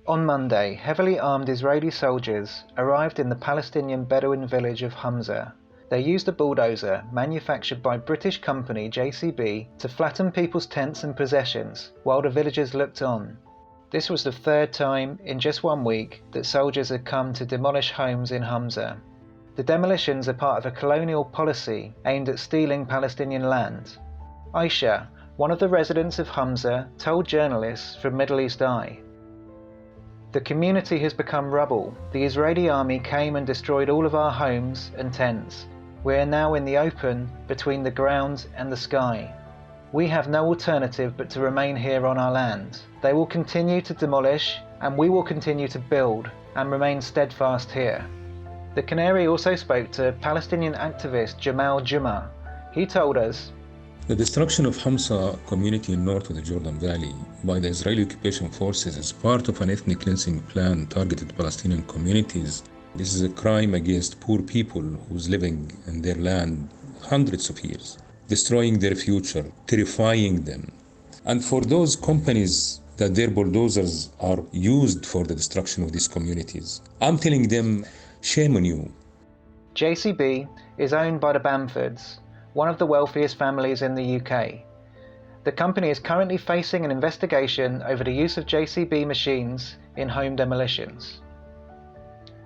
On Monday, heavily armed Israeli soldiers arrived in the Palestinian Bedouin village of Humsa. They used a bulldozer manufactured by British company JCB to flatten people's tents and possessions while the villagers looked on. This was the third time in just 1 week that soldiers had come to demolish homes in Humsa. The demolitions are part of a colonial policy aimed at stealing Palestinian land. Aisha, one of the residents of Humsa, told journalists from Middle East Eye, "The community has become rubble. The Israeli army came and destroyed all of our homes and tents. We are now in the open between the ground and the sky. We have no alternative but to remain here on our land. They will continue to demolish and we will continue to build and remain steadfast here." The Canary also spoke to Palestinian activist Jamal Jumaa. He told us, "The destruction of Humsa community in north of the Jordan Valley by the Israeli occupation forces is part of an ethnic cleansing plan targeted Palestinian communities. This is a crime against poor people who's living in their land hundreds of years, destroying their future, terrifying them. And for those companies that their bulldozers are used for the destruction of these communities, I'm telling them, shame on you." JCB is owned by the Bamfords, one of the wealthiest families in the UK. The company is currently facing an investigation over the use of JCB machines in home demolitions.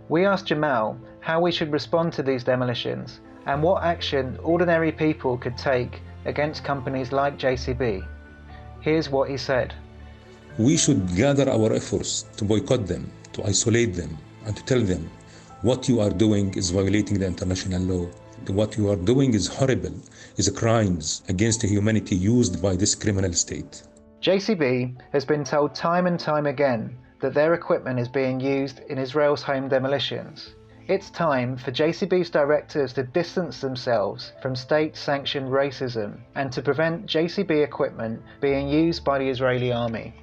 We asked Jamal how we should respond to these demolitions and what action ordinary people could take against companies like JCB. Here's what he said. "We should gather our efforts to boycott them, to isolate them, and to tell them what you are doing is violating the international law. What you are doing is horrible, is crimes against humanity used by this criminal state." JCB has been told time and time again that their equipment is being used in Israel's home demolitions. It's time for JCB's directors to distance themselves from state-sanctioned racism and to prevent JCB equipment being used by the Israeli army.